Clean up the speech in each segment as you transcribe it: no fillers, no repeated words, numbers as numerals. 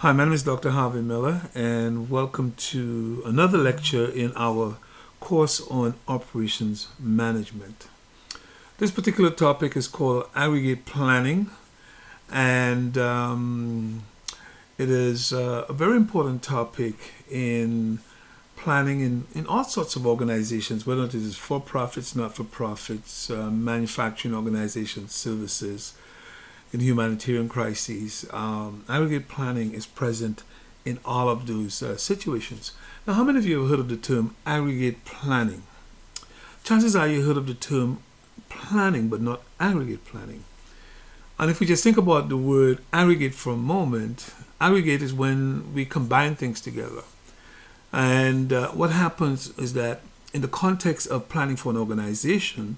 Hi, my name is Dr. Harvey Miller, and welcome to another lecture in our course on operations management. This particular topic is called aggregate planning, and it is a very important topic in planning in all sorts of organizations, whether it is for profits, not for profits, manufacturing organizations, services, in humanitarian crises. Aggregate planning is present in all of those situations. Now, how many of you have heard of the term aggregate planning? Chances are you heard of the term planning, but not aggregate planning. And if we just think about the word aggregate for a moment, aggregate is when we combine things together. And what happens is that in the context of planning for an organization,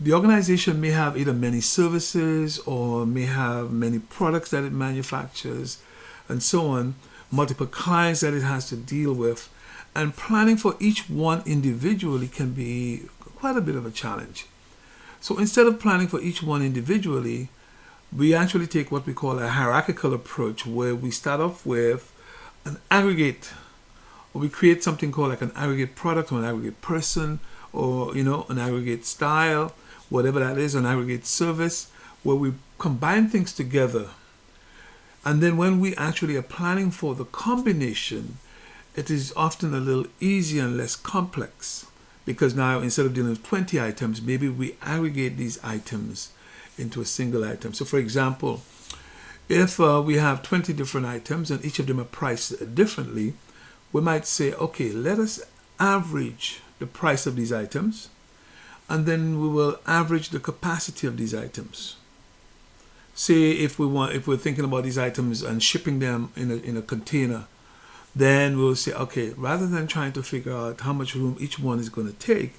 the organization may have either many services or may have many products that it manufactures and so on, multiple clients that it has to deal with, and planning for each one individually can be quite a bit of a challenge. So instead of planning for each one individually, we actually take what we call a hierarchical approach, where we start off with an aggregate, or we create something called like an aggregate product or an aggregate person, or an aggregate style, whatever that is, an aggregate service, where we combine things together. And then when we actually are planning for the combination, it is often a little easier and less complex, because now instead of dealing with 20 items, maybe we aggregate these items into a single item. So for example, if we have 20 different items and each of them are priced differently, we might say, okay, let us average the price of these items, and then we will average the capacity of these items. Say if we're thinking about these items and shipping them in a container, then we'll say, okay, rather than trying to figure out how much room each one is going to take,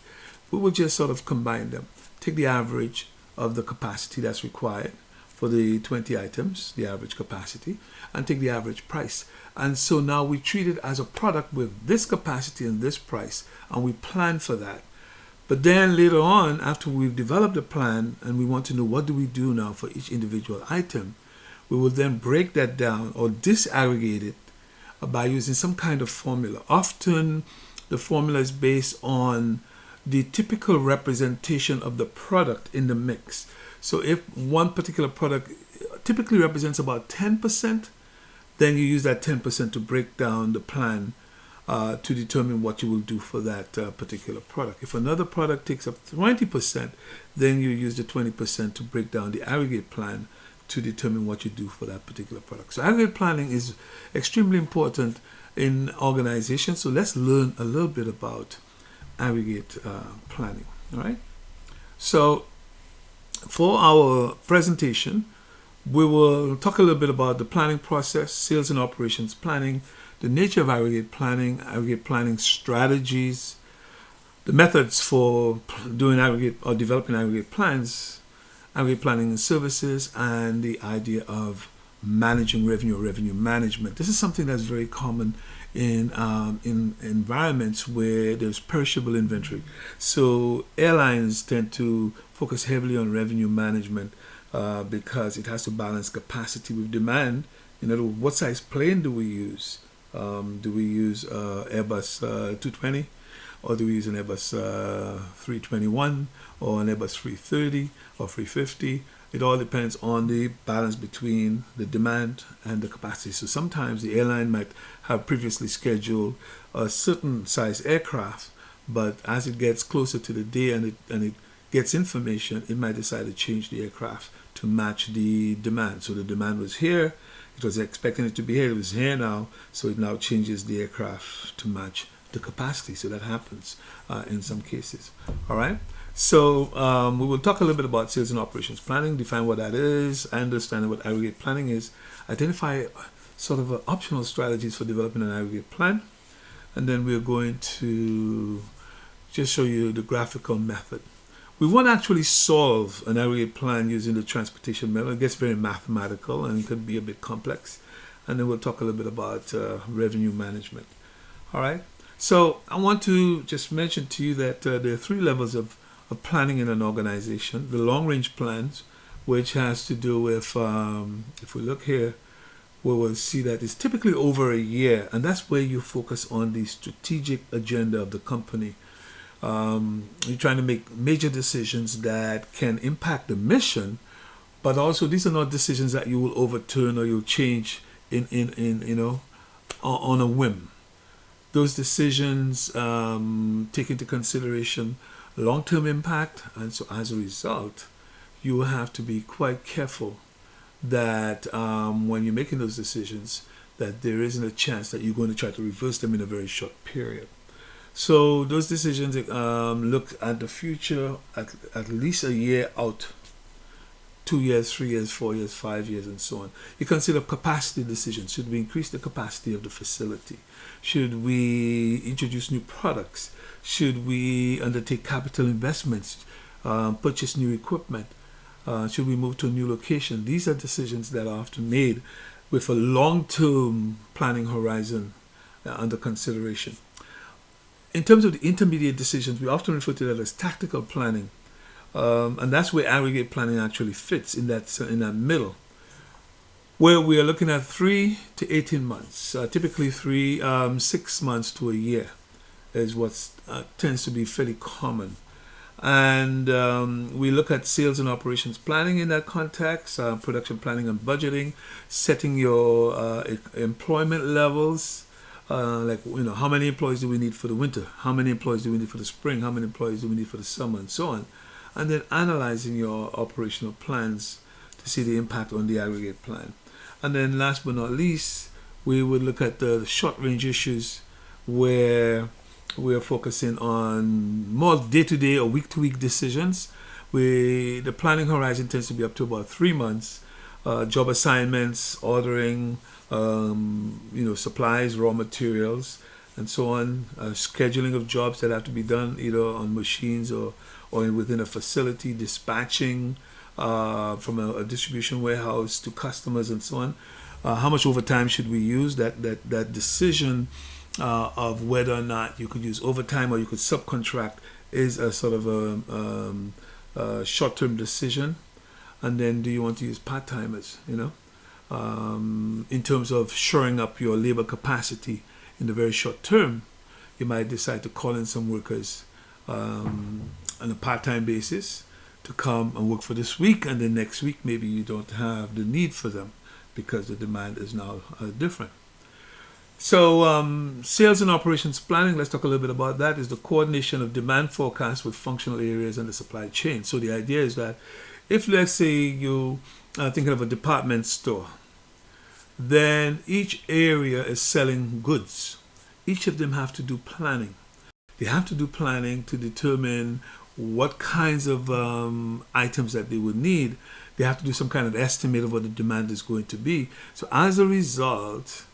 we will just sort of combine them. Take the average of the capacity that's required for the 20 items, the average capacity, and take the average price. And so now we treat it as a product with this capacity and this price, and we plan for that. But then later on, after we've developed a plan and we want to know what do we do now for each individual item, we will then break that down or disaggregate it by using some kind of formula. Often the formula is based on the typical representation of the product in the mix. So if one particular product typically represents about 10%, then you use that 10% to break down the plan to determine what you will do for that particular product. If another product takes up 20%, then you use the 20% to break down the aggregate plan to determine what you do for that particular product. So aggregate planning is extremely important in organizations. So let's learn a little bit about aggregate planning. All right. So for our presentation, we will talk a little bit about the planning process, sales and operations planning, the nature of aggregate planning strategies, the methods for doing aggregate or developing aggregate plans, aggregate planning and services, and the idea of managing revenue or revenue management. This is something that's very common in environments where there's perishable inventory. So airlines tend to focus heavily on revenue management because it has to balance capacity with demand. In other words, what size plane do we use? Do we use Airbus 220, or do we use an Airbus 321, or an Airbus 330 or 350? It all depends on the balance between the demand and the capacity. So sometimes the airline might have previously scheduled a certain size aircraft, but as it gets closer to the day and it gets information, it might decide to change the aircraft to match the demand. So the demand was here, it was expecting it to be here, it was here now, so it now changes the aircraft to match the capacity. So that happens in some cases. All right. So we will talk a little bit about sales and operations planning, define what that is, understand what aggregate planning is, identify sort of optional strategies for developing an aggregate plan, and then we're going to just show you the graphical method. We won't actually solve an aggregate plan using the transportation method. It gets very mathematical and it could be a bit complex. And then we'll talk a little bit about revenue management. All right. So I want to just mention to you that there are three levels of planning in an organization. The long-range plans, which has to do with, if we look here, where we'll see that it's typically over a year, and that's where you focus on the strategic agenda of the company. You're trying to make major decisions that can impact the mission, but also these are not decisions that you will overturn or you'll change in on a whim. Those decisions take into consideration long-term impact, and so as a result, you will have to be quite careful that when you're making those decisions, that there isn't a chance that you're going to try to reverse them in a very short period. So those decisions look at the future at least a year out, 2 years, 3 years, 4 years, 5 years, and so on. You consider capacity decisions. Should we increase the capacity of the facility? Should we introduce new products? Should we undertake capital investments, purchase new equipment? Should we move to a new location? These are decisions that are often made with a long-term planning horizon under consideration. In terms of the intermediate decisions, we often refer to that as tactical planning. And that's where aggregate planning actually fits in that middle, where we are looking at 3 to 18 months, typically 6 months to a year is what tends to be fairly common. And we look at sales and operations planning in that context, production planning and budgeting, setting your employment levels, how many employees do we need for the winter? How many employees do we need for the spring? How many employees do we need for the summer, and so on? And then analyzing your operational plans to see the impact on the aggregate plan. And then last but not least, we would look at the short-range issues where we are focusing on more day-to-day or week-to-week decisions. The planning horizon tends to be up to about 3 months. Job assignments, ordering, supplies, raw materials, and so on. Scheduling of jobs that have to be done either on machines or within a facility, dispatching from a distribution warehouse to customers, and so on. How much overtime should we use? That decision of whether or not you could use overtime or you could subcontract is a sort of a short-term decision. And then, do you want to use part-timers? In terms of shoring up your labor capacity in the very short term, you might decide to call in some workers on a part-time basis to come and work for this week, and then next week maybe you don't have the need for them because the demand is now different. So sales and operations planning, let's talk a little bit about that, is the coordination of demand forecasts with functional areas and the supply chain. So the idea is that if, let's say, you are thinking of a department store, then each area is selling goods. Each of them have to do planning. They have to do planning to determine what kinds of items that they would need. They have to do some kind of estimate of what the demand is going to be. So as a result,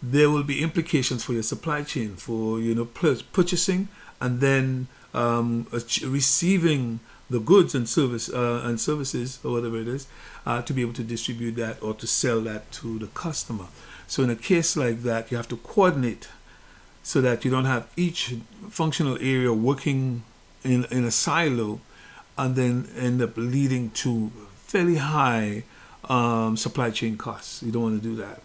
there will be implications for your supply chain, for purchasing and then receiving the goods and services or whatever it is, to be able to distribute that or to sell that to the customer. So in a case like that, you have to coordinate so that you don't have each functional area working in a silo and then end up leading to fairly high supply chain costs. You don't want to do that.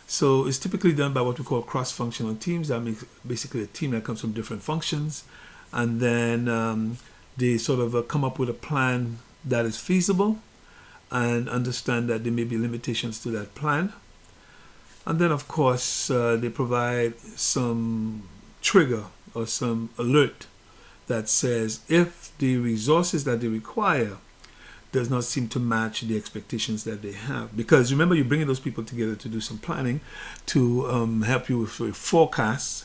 So it's typically done by what we call cross-functional teams. That makes basically a team that comes from different functions, and then they sort of come up with a plan that is feasible and understand that there may be limitations to that plan. And then, of course, they provide some trigger or some alert that says if the resources that they require does not seem to match the expectations that they have. Because remember, you're bringing those people together to do some planning to help you with forecasts.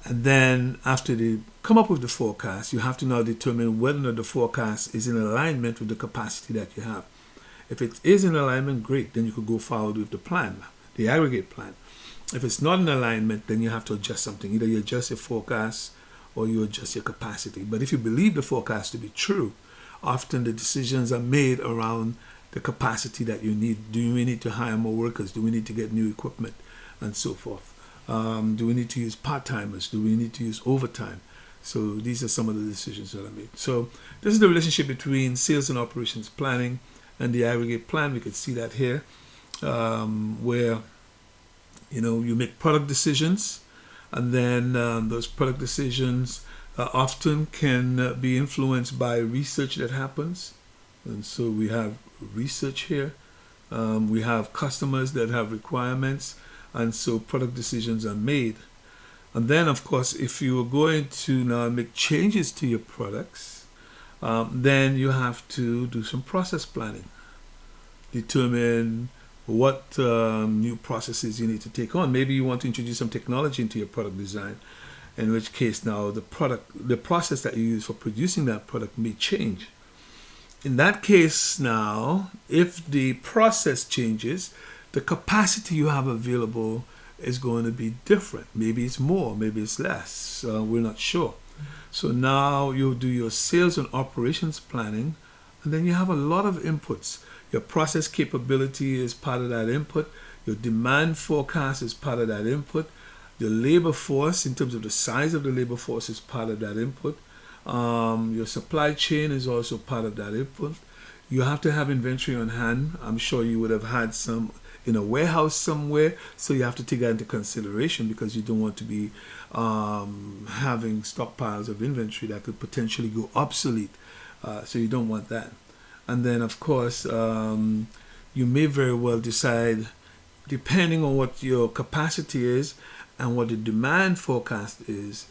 And then after they come up with the forecast, you have to now determine whether or not the forecast is in alignment with the capacity that you have. If it is in alignment, great, then you could go forward with the plan, the aggregate plan. If it's not in alignment, then you have to adjust something. Either you adjust your forecast or you adjust your capacity. But if you believe the forecast to be true, often the decisions are made around the capacity that you need. Do we need to hire more workers? Do we need to get new equipment? And so forth. Do we need to use part-timers? Do we need to use overtime? So these are some of the decisions that are made. So this is the relationship between sales and operations planning and the aggregate plan. We could see that here. where you make product decisions, and then those product decisions often can be influenced by research that happens. And so we have research here. We have customers that have requirements, and so product decisions are made. And then, of course, if you are going to now make changes to your products, then you have to do some process planning. Determine what new processes you need to take on. Maybe you want to introduce some technology into your product design, in which case now the process that you use for producing that product may change. In that case now, if the process changes, the capacity you have available is going to be different. Maybe it's more, maybe it's less. We're not sure. So now you do your sales and operations planning, and then you have a lot of inputs. Your process capability is part of that input. Your demand forecast is part of that input. Your labor force, in terms of the size of the labor force, is part of that input. Your supply chain is also part of that input. You have to have inventory on hand. I'm sure you would have had some in a warehouse somewhere, so you have to take that into consideration, because you don't want to be having stockpiles of inventory that could potentially go obsolete. So you don't want that. And then, of course, you may very well decide, depending on what your capacity is and what the demand forecast is,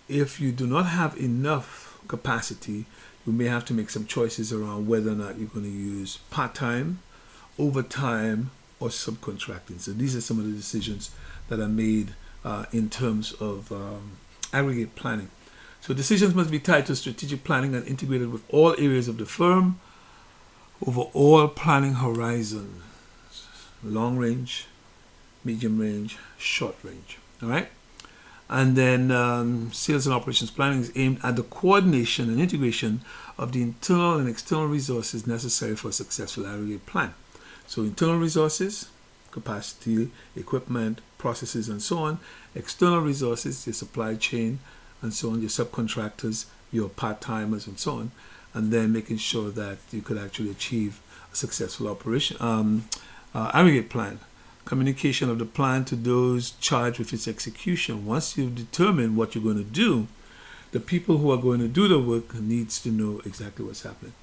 if you do not have enough capacity, you may have to make some choices around whether or not you're going to use part-time, overtime, or subcontracting. So these are some of the decisions that are made in terms of aggregate planning. So decisions must be tied to strategic planning and integrated with all areas of the firm over all planning horizons: long range, medium range, short range. All right? And then sales and operations planning is aimed at the coordination and integration of the internal and external resources necessary for a successful aggregate plan. So internal resources, capacity, equipment, processes, and so on. External resources, your supply chain, and so on, your subcontractors, your part-timers, and so on. And then making sure that you could actually achieve a successful operation aggregate plan. Communication of the plan to those charged with its execution. Once you've determined what you're going to do, the people who are going to do the work needs to know exactly what's happening.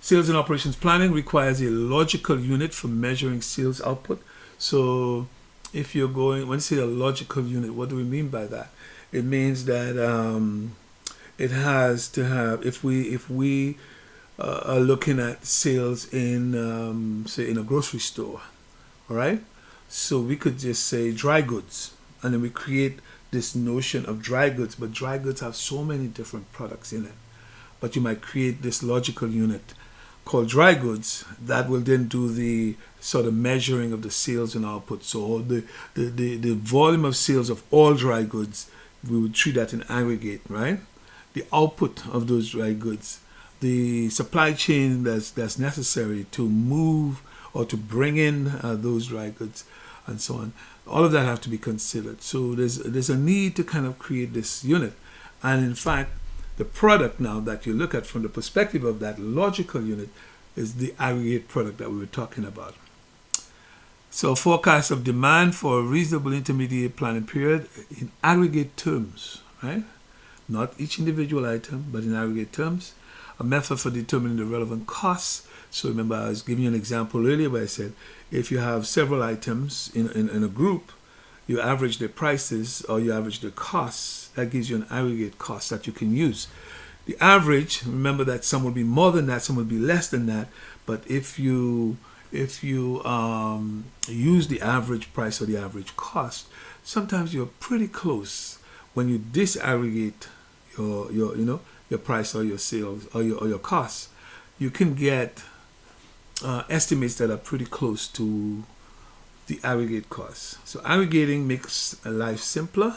Sales and operations planning requires a logical unit for measuring sales output. So if you're going, when you say a logical unit, what do we mean by that? It means that it has to have, if we are looking at sales in, say, in a grocery store, all right? So we could just say dry goods, and then we create this notion of dry goods, but dry goods have so many different products in it. But you might create this logical unit called dry goods that will then do the sort of measuring of the sales and output. So the volume of sales of all dry goods, we would treat that in aggregate, right? The output of those dry goods, the supply chain that's necessary to move or to bring in those dry goods, and so on. All of that have to be considered. So there's a need to kind of create this unit. And in fact, the product now that you look at from the perspective of that logical unit is the aggregate product that we were talking about. So forecast of demand for a reasonable intermediate planning period in aggregate terms, right? Not each individual item, but in aggregate terms. A method for determining the relevant costs. So remember, I was giving you an example earlier where I said, if you have several items in a group, you average their prices or you average their costs. That gives you an aggregate cost that you can use. The average, remember that some will be more than that, some will be less than that. But if you use the average price or the average cost, sometimes you're pretty close when you disaggregate your price or your sales or your costs. You can get estimates that are pretty close to the aggregate costs. So aggregating makes life simpler,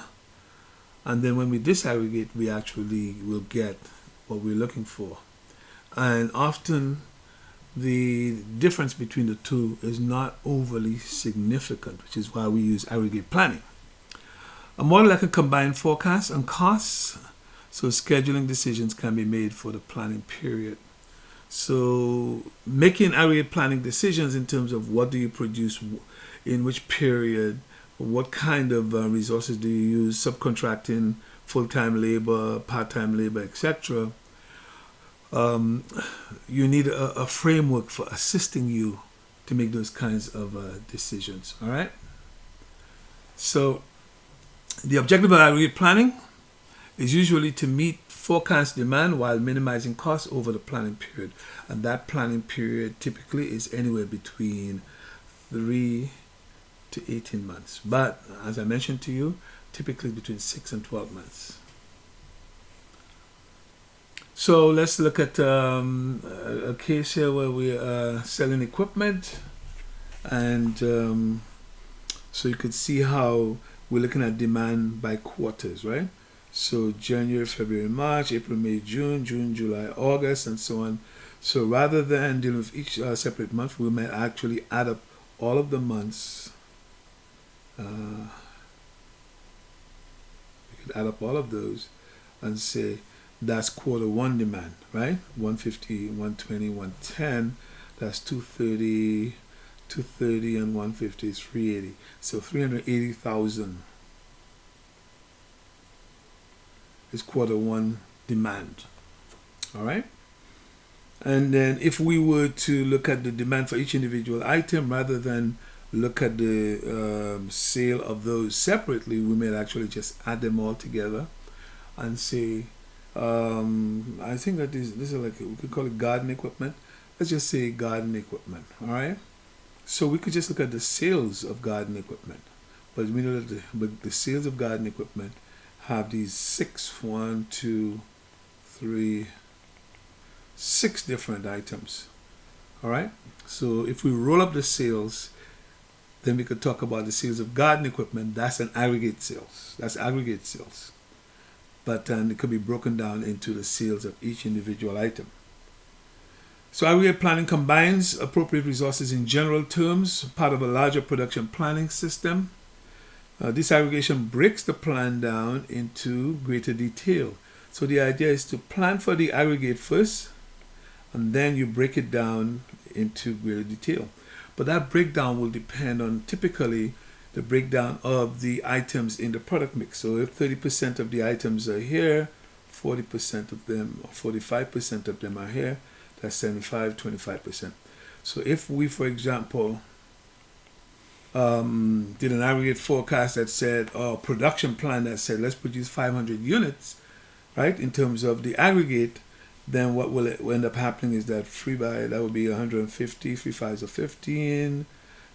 and then when we disaggregate, we actually will get what we're looking for. And often the difference between the two is not overly significant, which is why we use aggregate planning. A model that can combine forecasts and costs, so scheduling decisions can be made for the planning period. So making aggregate planning decisions in terms of what do you produce, in which period, what kind of resources do you use, subcontracting, full-time labor, part-time labor, etc. You need a framework for assisting you to make those kinds of decisions. All right. So the objective of aggregate planning is usually to meet forecast demand while minimizing costs over the planning period. And that planning period typically is anywhere between 3 to 18 months. But as I mentioned to you, typically between 6 and 12 months. So let's look at a case here where we are selling equipment. And so you could see how we're looking at demand by quarters, right? So January, February, March, April, May, June, July, August, and so on. So rather than dealing with each separate month, we might actually add up all of the months. We could add up all of those and say that's quarter one demand, right? 150, 120, 110. That's 230, 230, and 150 is 380. So 380,000 is quarter one demand. All right. And then if we were to look at the demand for each individual item rather than look at the sale of those separately, we may actually just add them all together and say, I think that this is like, we could call it garden equipment. Let's just say garden equipment. All right. So we could just look at the sales of garden equipment. But we know that the sales of garden equipment have these 6 different items. All right. So if we roll up the sales, then we could talk about the sales of garden equipment. That's an aggregate sales. That's aggregate sales. But it could be broken down into the sales of each individual item. So aggregate planning combines appropriate resources in general terms, part of a larger production planning system. This aggregation breaks the plan down into greater detail. So the idea is to plan for the aggregate first, and then you break it down into greater detail. But that breakdown will depend on typically the breakdown of the items in the product mix. So if 30% of the items are here, 40% of them or 45% of them are here, that's 75, 25%. So if we, for example, did an aggregate forecast that said, or production plan that said, let's produce 500 units, right, in terms of the aggregate, then what will it end up happening is that that would be 150, 3 fives are 15,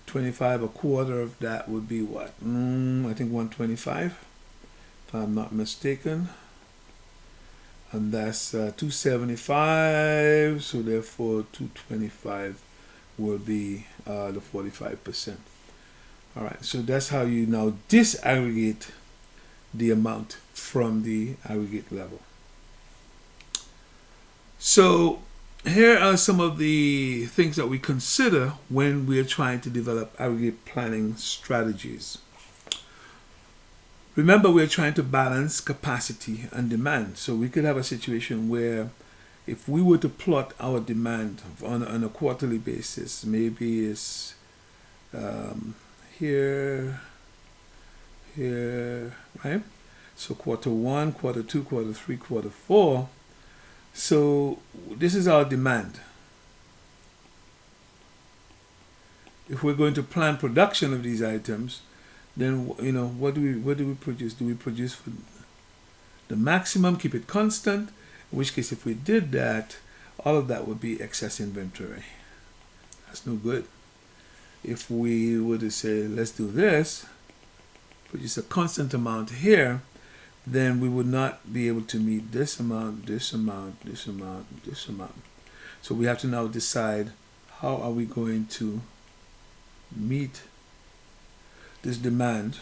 25, a quarter of that would be what? I think 125, if I'm not mistaken. And that's 275, so therefore 225 will be the 45%. All right, so that's how you now disaggregate the amount from the aggregate level. So here are some of the things that we consider when we are trying to develop aggregate planning strategies. Remember, we're trying to balance capacity and demand. So we could have a situation where if we were to plot our demand on a quarterly basis, maybe it's here, right? So quarter one, quarter two, quarter three, quarter four. So this is our demand. If we're going to plan production of these items, then what do we produce? Do we produce for the maximum, keep it constant? In which case, if we did that, all of that would be excess inventory. That's no good. If we were to say, let's do this, produce a constant amount here, then we would not be able to meet this amount, this amount, this amount, this amount. So we have to now decide how are we going to meet this demand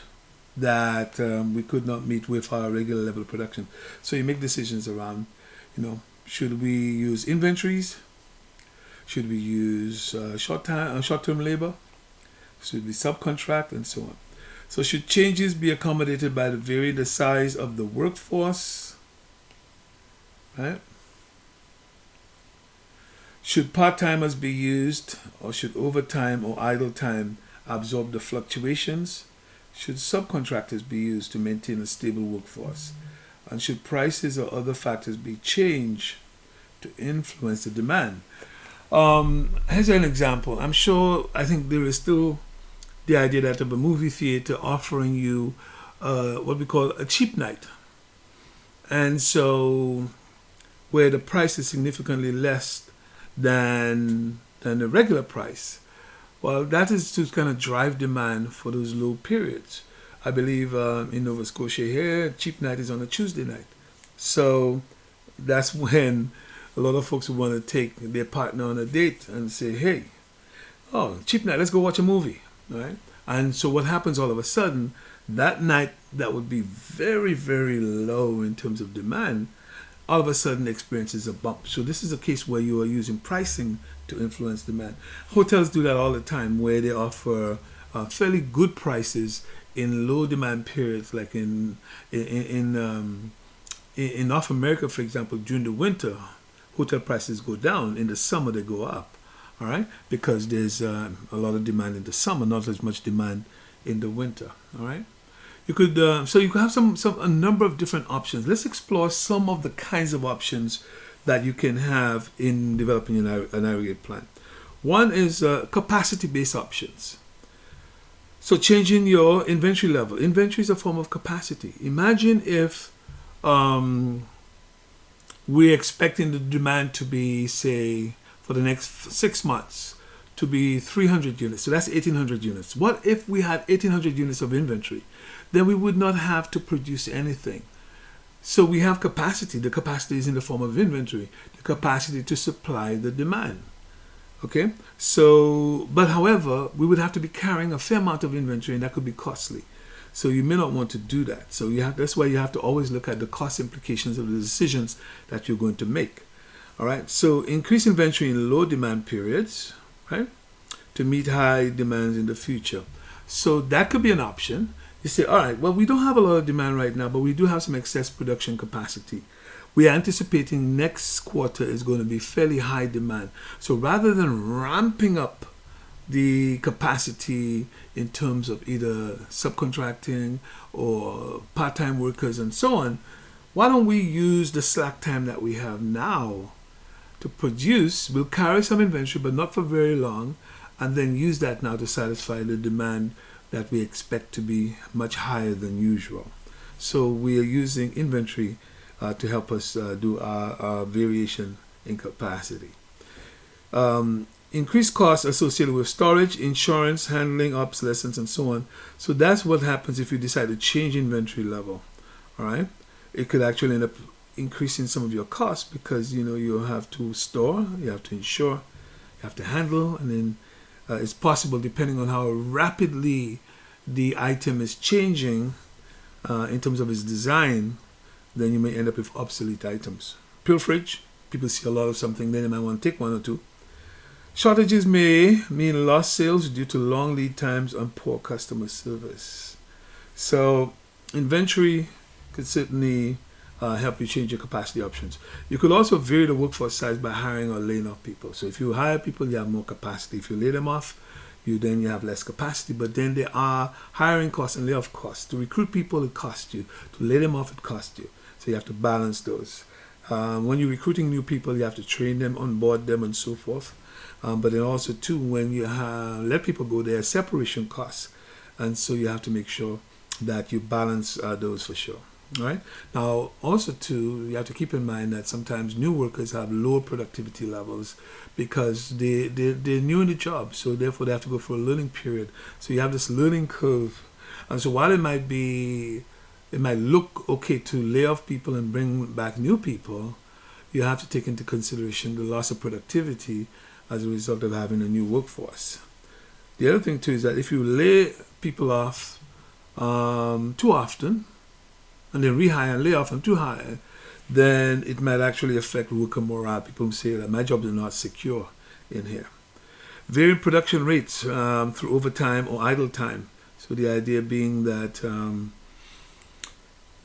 that we could not meet with our regular level of production. So you make decisions around, should we use inventories? Should we use short-term labor? Should we subcontract, and so on? So should changes be accommodated by the size of the workforce? Right? Should part-timers be used, or should overtime or idle time absorb the fluctuations? Should subcontractors be used to maintain a stable workforce? And should prices or other factors be changed to influence the demand? Here's an example. I think there is still the idea that of a movie theater offering you what we call a cheap night. And so, where the price is significantly less than the regular price. Well, that is to kind of drive demand for those low periods. I believe in Nova Scotia here, cheap night is on a Tuesday night. So that's when a lot of folks would want to take their partner on a date and say, hey, oh, cheap night, let's go watch a movie, right? And so what happens all of a sudden, that night that would be very, very low in terms of demand, all of a sudden experiences a bump. So this is a case where you are using pricing to influence demand. Hotels do that all the time, where they offer fairly good prices in low demand periods, like in North America, for example. During the winter, hotel prices go down. In the summer, they go up. All right, because there's a lot of demand in the summer, not as much demand in the winter. All right. You could so you could have a number of different options. Let's explore some of the kinds of options that you can have in developing an aggregate plan. One is capacity-based options. So changing your inventory level. Inventory is a form of capacity. Imagine if we're expecting the demand to be, say, for the next 6 months, to be 300 units. So that's 1,800 units. What if we had 1,800 units of inventory? Then we would not have to produce anything. So we have capacity. The capacity is in the form of inventory, the capacity to supply the demand. Okay? So, but however, we would have to be carrying a fair amount of inventory, and that could be costly. So you may not want to do that. So that's why you have to always look at the cost implications of the decisions that you're going to make. All right? So increase inventory in low demand periods, right? To meet high demands in the future. So that could be an option. You say, all right, well, we don't have a lot of demand right now, but we do have some excess production capacity. We are anticipating next quarter is going to be fairly high demand. So rather than ramping up the capacity in terms of either subcontracting or part-time workers and so on, why don't we use the slack time that we have now to produce? We'll carry some inventory, but not for very long, and then use that now to satisfy the demand that we expect to be much higher than usual. So we are using inventory to help us do our variation in capacity. Increased costs associated with storage, insurance, handling, obsolescence, and so on. So that's what happens if you decide to change inventory level. All right, it could actually end up increasing some of your costs because you have to store, you have to insure, you have to handle, and then it's possible, depending on how rapidly the item is changing in terms of its design, then you may end up with obsolete items. Pilferage, people see a lot of something, then they might want to take one or two. Shortages may mean lost sales due to long lead times and poor customer service. So inventory could certainly help you change your capacity options. You could also vary the workforce size by hiring or laying off people. So if you hire people, you have more capacity. If you lay them off, you have less capacity. But then there are hiring costs and layoff costs. To recruit people, it costs you. To lay them off, it costs you. So you have to balance those. When you're recruiting new people, you have to train them, onboard them, and so forth. But then also, too, when you let people go, there are separation costs. And so you have to make sure that you balance those for sure. All right. Now, also, too, you have to keep in mind that sometimes new workers have lower productivity levels because they're new in the job. So therefore, they have to go for a learning period. So you have this learning curve. And so while it might look okay to lay off people and bring back new people, you have to take into consideration the loss of productivity as a result of having a new workforce. The other thing, too, is that if you lay people off too often, and then rehire and lay off them too high, then it might actually affect worker morale. People say that my jobs are not secure in here. Varying production rates through overtime or idle time. So the idea being that you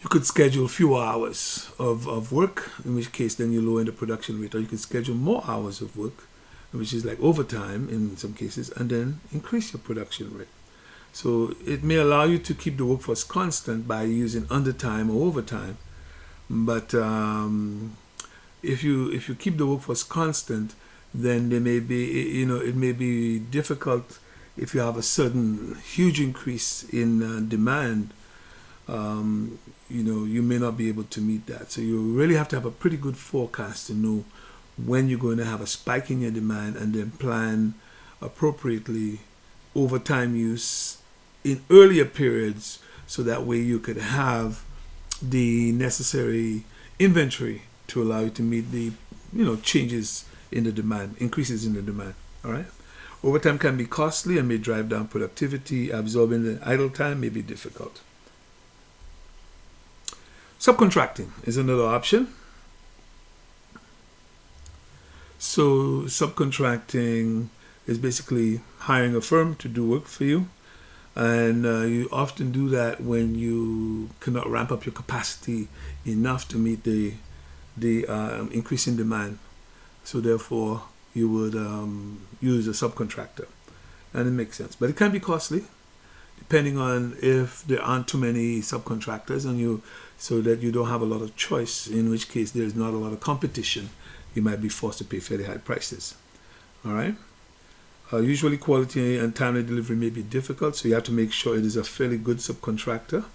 You could schedule fewer hours of work, in which case then you lower the production rate, or you could schedule more hours of work, which is like overtime in some cases, and then increase your production rate. So it may allow you to keep the workforce constant by using undertime or overtime, but if you keep the workforce constant, then there may be, it may be difficult if you have a sudden huge increase in demand. You may not be able to meet that. So you really have to have a pretty good forecast to know when you're going to have a spike in your demand, and then plan appropriately overtime use in earlier periods, so that way you could have the necessary inventory to allow you to meet the changes in the demand, increases in the demand. All right. Overtime can be costly and may drive down productivity. Absorbing the idle time may be difficult. Subcontracting is another option. So subcontracting is basically hiring a firm to do work for you, and you often do that when you cannot ramp up your capacity enough to meet the increase in demand. So therefore, you would use a subcontractor, and it makes sense. But it can be costly, depending on if there aren't too many subcontractors, and so that you don't have a lot of choice. In which case, there's not a lot of competition. You might be forced to pay fairly high prices. All right. Usually, quality and timely delivery may be difficult, so you have to make sure it is a fairly good subcontractor.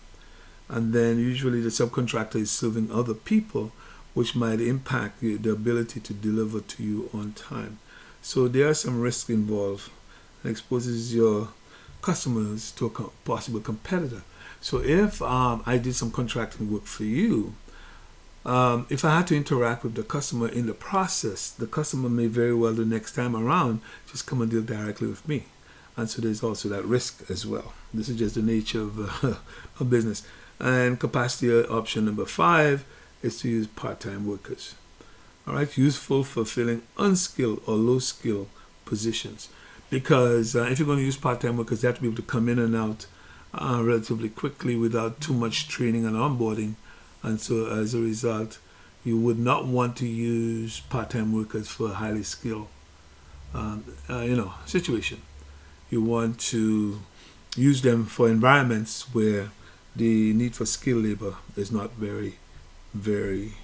And then usually the subcontractor is serving other people, which might impact the ability to deliver to you on time. So there are some risks involved. It exposes your customers to a possible competitor. So if I did some contracting work for you, if I had to interact with the customer in the process, the customer may very well the next time around just come and deal directly with me. And so there's also that risk as well. This is just the nature of a business. And capacity option number 5 is to use part-time workers. All right, useful for filling unskilled or low-skill positions. Because if you're going to use part-time workers, they have to be able to come in and out relatively quickly without too much training and onboarding. And so as a result, you would not want to use part-time workers for a highly skilled situation. You want to use them for environments where the need for skilled labor is not very, very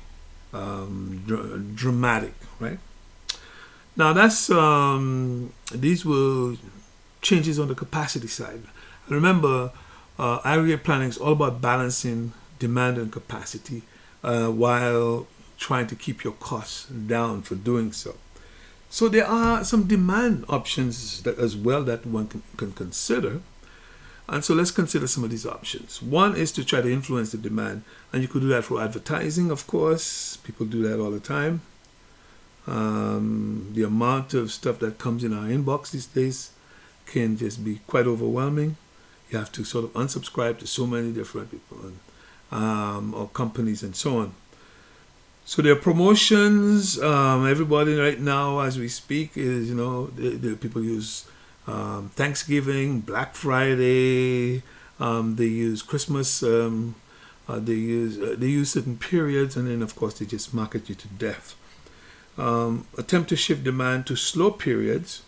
dramatic, right? Now that's these were changes on the capacity side. Remember, aggregate planning is all about balancing demand and capacity while trying to keep your costs down for doing so. So there are some demand options as well that one can consider. And so let's consider some of these options. One is to try to influence the demand. And you could do that through advertising, of course. People do that all the time. The amount of stuff that comes in our inbox these days can just be quite overwhelming. You have to sort of unsubscribe to so many different people or companies and so on. So there are promotions. Everybody right now, as we speak, is the people use Thanksgiving, Black Friday. They use Christmas. They use certain periods, and then of course they just market you to death. Attempt to shift demand to slow periods.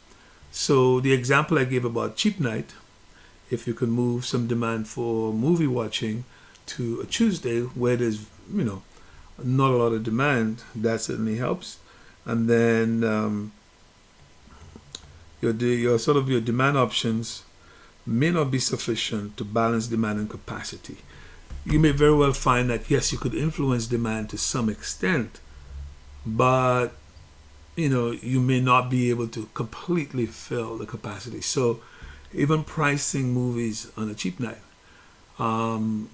So the example I gave about cheap night, if you can move some demand for movie watching to a Tuesday where there's not a lot of demand, that certainly helps. And then your demand options may not be sufficient to balance demand and capacity. You may very well find that yes, you could influence demand to some extent, but you may not be able to completely fill the capacity. So even pricing movies on a cheap night,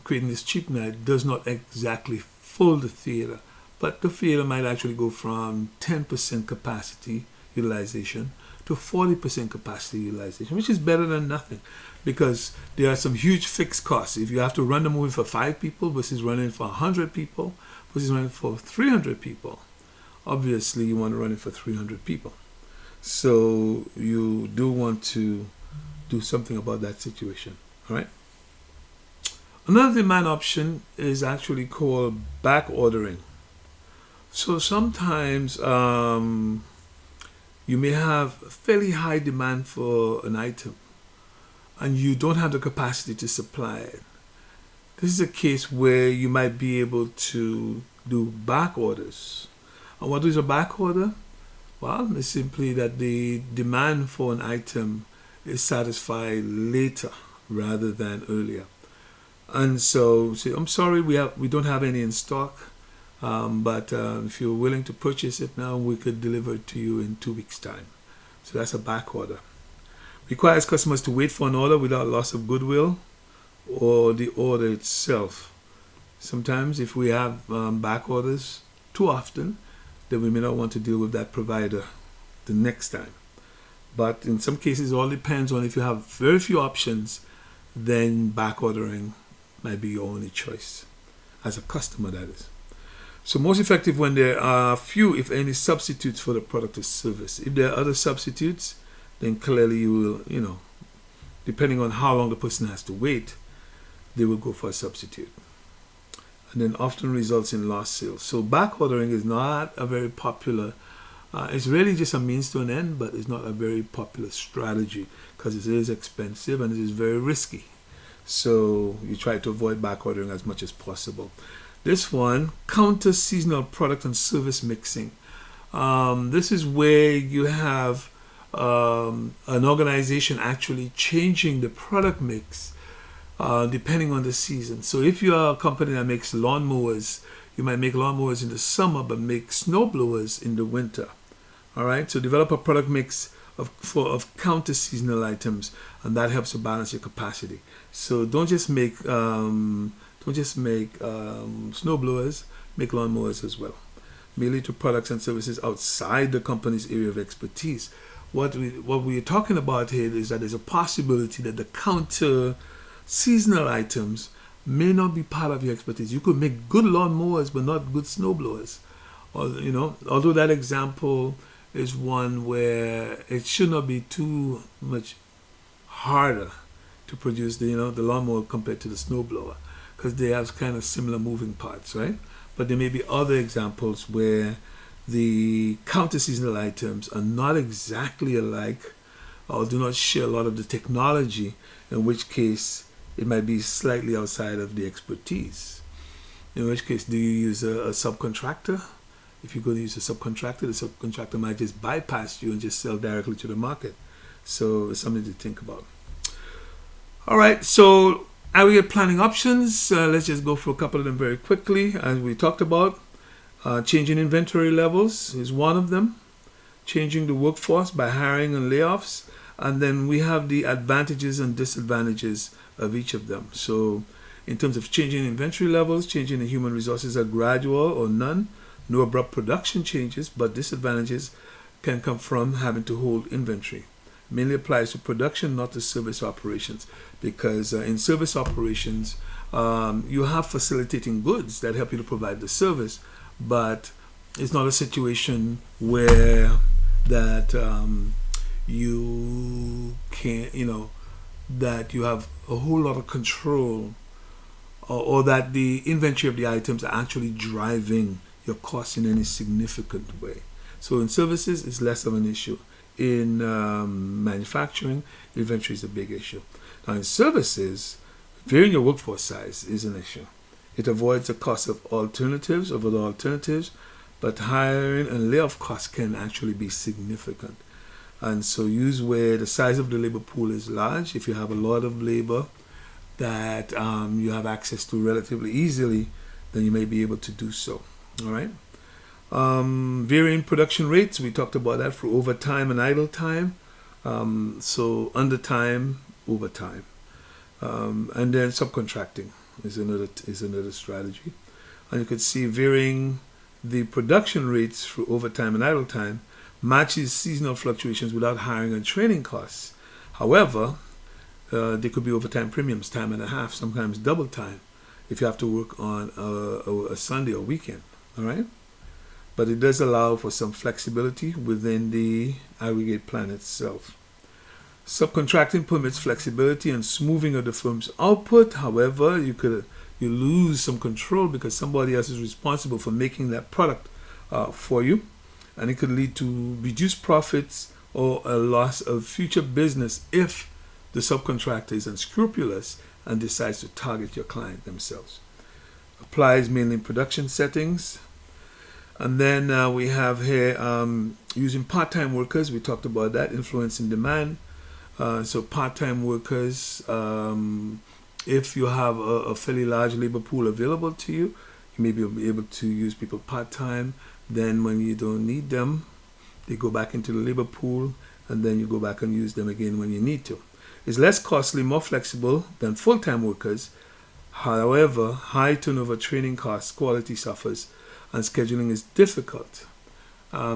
creating this cheap night does not exactly fill the theater, but the theater might actually go from 10% capacity utilization to 40% capacity utilization, which is better than nothing, because there are some huge fixed costs. If you have to run the movie for 5 people versus running for 100 people versus running for 300 people, obviously you want to run it for 300 people. So you do want to do something about that situation. All right. Another demand option is actually called back ordering. So sometimes you may have fairly high demand for an item and you don't have the capacity to supply it. This is a case where you might be able to do back orders. And what is a back order? Well, it's simply that the demand for an item is satisfied later rather than earlier. And so say, I'm sorry, we don't have any in stock, but if you're willing to purchase it now, we could deliver it to you in 2 weeks' time. So that's a back order. Requires customers to wait for an order without loss of goodwill or the order itself. Sometimes if we have back orders too often, then we may not want to deal with that provider the next time. But in some cases, it all depends on if you have very few options, then back ordering might be your only choice as a customer, that is. So most effective when there are few, if any, substitutes for the product or service. If there are other substitutes, then clearly you will, depending on how long the person has to wait, they will go for a substitute. And then often results in lost sales. So back ordering is not a very popular, it's really just a means to an end, but it's not a very popular strategy because it is expensive and it is very risky. So you try to avoid back ordering as much as possible. This one, counter seasonal product and service mixing. This is where you have an organization actually changing the product mix depending on the season. So if you are a company that makes lawnmowers, you might make lawnmowers in the summer but make snowblowers in the winter. All right, so develop a product mix of counter seasonal items, and that helps to balance your capacity. So don't just make snowblowers, make lawnmowers as well. Merely to products and services outside the company's area of expertise. What we're talking about here is that there's a possibility that the counter seasonal items may not be part of your expertise. You could make good lawnmowers but not good snowblowers. Or, although that example is one where it should not be too much harder to produce the lawnmower compared to the snowblower, because they have kind of similar moving parts, right? But there may be other examples where the counter seasonal items are not exactly alike or do not share a lot of the technology, in which case it might be slightly outside of the expertise. In which case, do you use a subcontractor? If you're going to use a subcontractor, the subcontractor might just bypass you and just sell directly to the market. So it's something to think about. All right, so aggregate planning options. Let's just go through a couple of them very quickly. As we talked about, changing inventory levels is one of them. Changing the workforce by hiring and layoffs. And then we have the advantages and disadvantages of each of them. So in terms of changing inventory levels, changing the human resources are gradual or none. No abrupt production changes, but disadvantages can come from having to hold inventory. Mainly applies to production, not to service operations, because in service operations, you have facilitating goods that help you to provide the service, but it's not a situation where that you can, that you have a whole lot of control, or that the inventory of the items are actually driving your costs in any significant way. So in services, it's less of an issue. In manufacturing, inventory is a big issue. Now in services, varying your workforce size is an issue. It avoids the cost of alternatives over the alternatives, but hiring and layoff costs can actually be significant. And so use where the size of the labor pool is large. If you have a lot of labor that you have access to relatively easily, then you may be able to do so. All right. Varying production rates, we talked about that for overtime and idle time. So under time, overtime. And then subcontracting is another strategy. And you could see varying the production rates for overtime and idle time matches seasonal fluctuations without hiring and training costs. However, there could be overtime premiums, time and a half, sometimes double time, if you have to work on a Sunday or weekend. All right, but it does allow for some flexibility within the aggregate plan itself. Subcontracting permits flexibility and smoothing of the firm's output. However, you lose some control because somebody else is responsible for making that product for you, and it could lead to reduced profits or a loss of future business if the subcontractor is unscrupulous and decides to target your client themselves. Applies mainly in production settings. And then we have here using part-time workers. We talked about that, influencing demand. So part-time workers, if you have a fairly large labor pool available to you, you may be able to use people part-time. Then when you don't need them, they go back into the labor pool, and then you go back and use them again when you need to. It's less costly, more flexible than full-time workers. However, high turnover, training costs, quality suffers, and scheduling is difficult.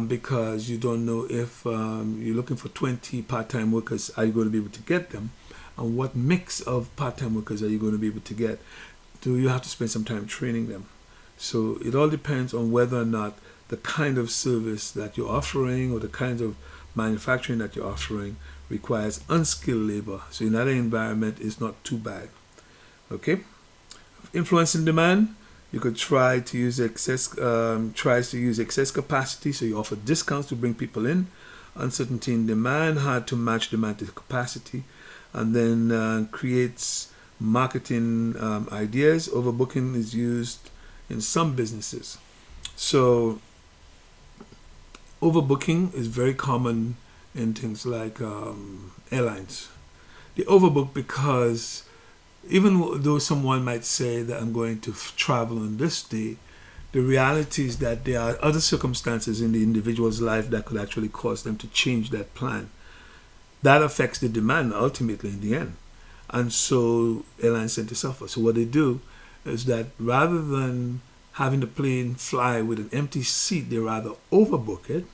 Because you don't know if you're looking for 20 part-time workers, are you going to be able to get them? And what mix of part-time workers are you going to be able to get? Do you have to spend some time training them? So it all depends on whether or not the kind of service that you're offering or the kinds of manufacturing that you're offering requires unskilled labor. So in that environment, it's not too bad. Okay? Influencing demand. You could try to use excess capacity, so you offer discounts to bring people in. Uncertainty in demand, hard to match demand to capacity, and then creates marketing ideas. Overbooking is used in some businesses. So overbooking is very common in things like airlines. They overbook because even though someone might say that I'm going to travel on this day, the reality is that there are other circumstances in the individual's life that could actually cause them to change that plan. That affects the demand ultimately in the end. And so airlines tend to suffer. So what they do is that rather than having the plane fly with an empty seat, they rather overbook it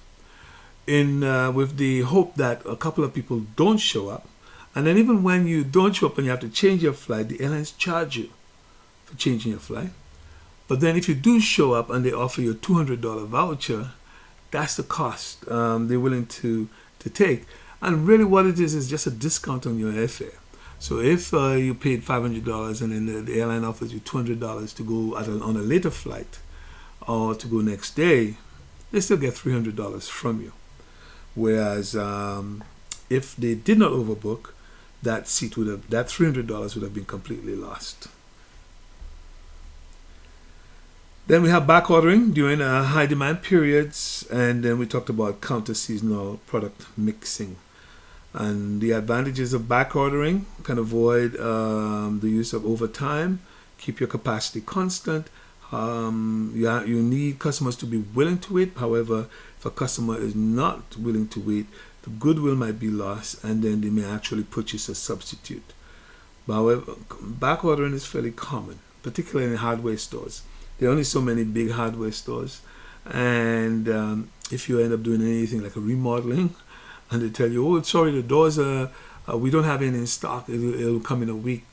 with the hope that a couple of people don't show up. And then even when you don't show up and you have to change your flight, the airlines charge you for changing your flight. But then if you do show up and they offer you a $200 voucher, that's the cost they're willing to take. And really what it is just a discount on your airfare. So if you paid $500 and then the airline offers you $200 to go on a later flight or to go next day, they still get $300 from you. Whereas if they did not overbook, that $300 would have been completely lost. Then we have back ordering during high demand periods, and then we talked about counter seasonal product mixing. And the advantages of back ordering: can avoid the use of overtime, keep your capacity constant. You need customers to be willing to wait. However, if a customer is not willing to wait, the goodwill might be lost, and then they may actually purchase a substitute. But however, back ordering is fairly common, particularly in hardware stores. There are only so many big hardware stores, and if you end up doing anything like a remodeling, and they tell you, "Oh, sorry, the doors we don't have any in stock. It'll come in a week."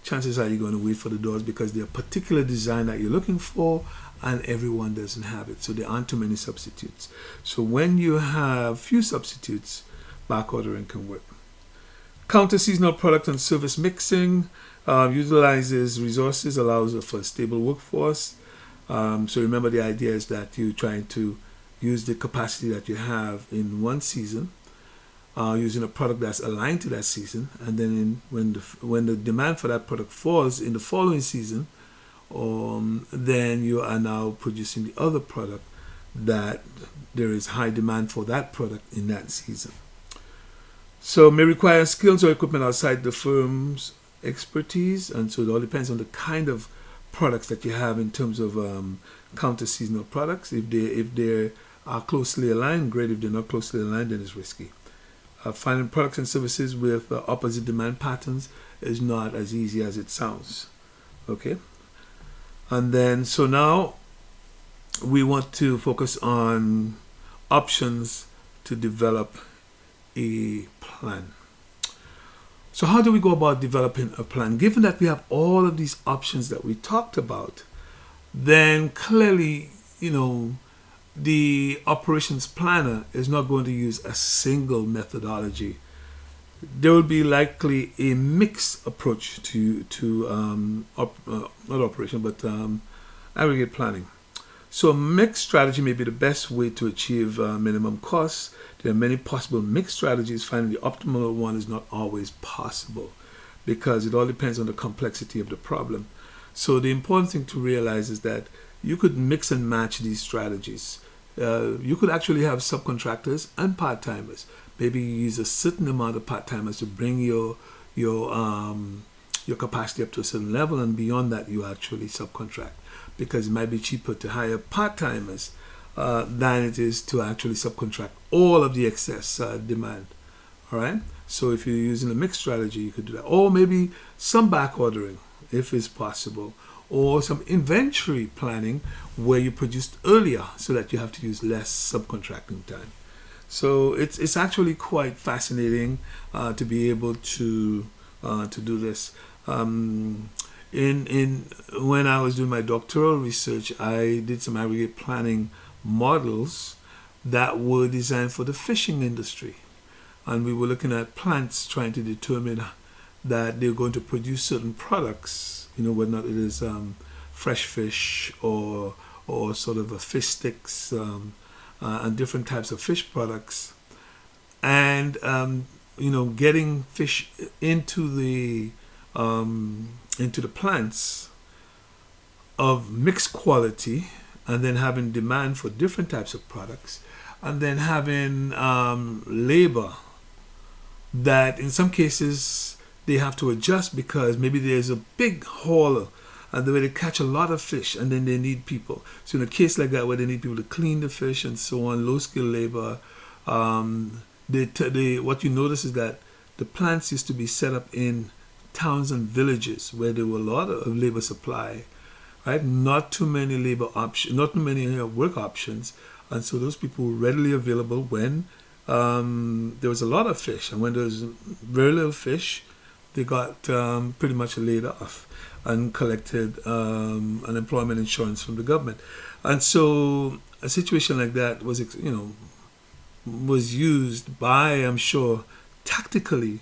Chances are you're going to wait for the doors because they're a particular design that you're looking for, and everyone doesn't have it. So there aren't too many substitutes. So when you have few substitutes, back ordering can work. Counter seasonal product and service mixing utilizes resources, allows for a stable workforce. So remember, the idea is that you're trying to use the capacity that you have in one season, using a product that's aligned to that season, and then when the demand for that product falls in the following season, then you are now producing the other product that there is high demand for that product in that season. So may require skills or equipment outside the firm's expertise, and so it all depends on the kind of products that you have in terms of counter seasonal products. If they are closely aligned, great. If they're not closely aligned, then it's risky. Finding products and services with opposite demand patterns is not as easy as it sounds. Okay? And then, so now we want to focus on options to develop a plan. So how do we go about developing a plan? Given that we have all of these options that we talked about, then clearly, the operations planner is not going to use a single methodology there will be likely a mixed approach to not operation, but aggregate planning. So a mixed strategy may be the best way to achieve minimum costs. There are many possible mixed strategies. Finding the optimal one is not always possible because it all depends on the complexity of the problem. So the important thing to realize is that you could mix and match these strategies. You could actually have subcontractors and part-timers. Maybe you use a certain amount of part-timers to bring your capacity up to a certain level, and beyond that you actually subcontract, because it might be cheaper to hire part-timers than it is to actually subcontract all of the excess demand. All right. So if you're using a mixed strategy, you could do that, or maybe some back ordering if it's possible, or some inventory planning where you produced earlier so that you have to use less subcontracting time. So it's actually quite fascinating to be able to do this. When I was doing my doctoral research, I did some aggregate planning models that were designed for the fishing industry, and we were looking at plants trying to determine that they're going to produce certain products, whether or not it is fresh fish or sort of a fish sticks and different types of fish products, and getting fish into the plants of mixed quality, and then having demand for different types of products, and then having labor that in some cases they have to adjust because maybe there's a big hauler and the way they catch a lot of fish, and then they need people. So in a case like that where they need people to clean the fish and so on, low skill labor, what you notice is that the plants used to be set up in towns and villages where there were a lot of labor supply, right? Not too many labor options, not too many work options, and so those people were readily available when there was a lot of fish, and when there was very little fish, they got pretty much laid off and collected unemployment insurance from the government. And so a situation like that was used by, I'm sure, tactically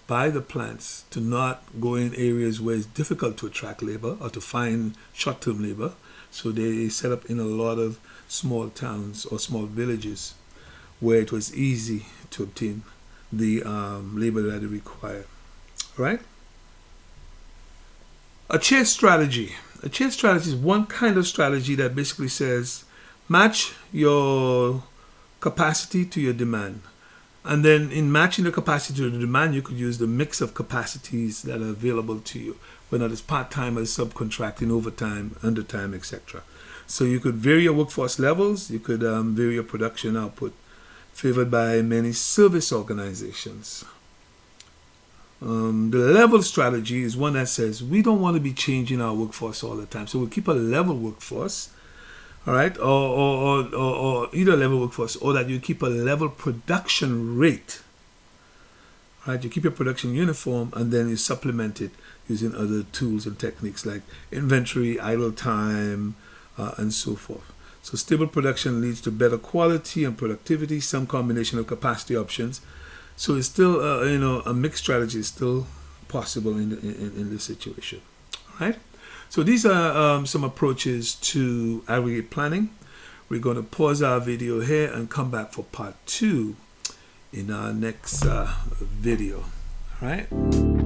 by the plants to not go in areas where it's difficult to attract labor or to find short-term labor. So they set up in a lot of small towns or small villages where it was easy to obtain the labor that they require. Right? A chase strategy. A chase strategy is one kind of strategy that basically says match your capacity to your demand. And then in matching the capacity to the demand, you could use the mix of capacities that are available to you, whether it's part-timers, subcontracting, overtime, undertime, etc. So you could vary your workforce levels, you could vary your production output, favored by many service organizations. The level strategy is one that says we don't want to be changing our workforce all the time, so we'll keep a level workforce, all right, or either level workforce, or that you keep a level production rate, right? You keep your production uniform, and then you supplement it using other tools and techniques like inventory, idle time, and so forth. So stable production leads to better quality and productivity, some combination of capacity options. So it's still, a mixed strategy is still possible in this situation. All right. So these are some approaches to aggregate planning. We're going to pause our video here and come back for part 2 in our next video. All right.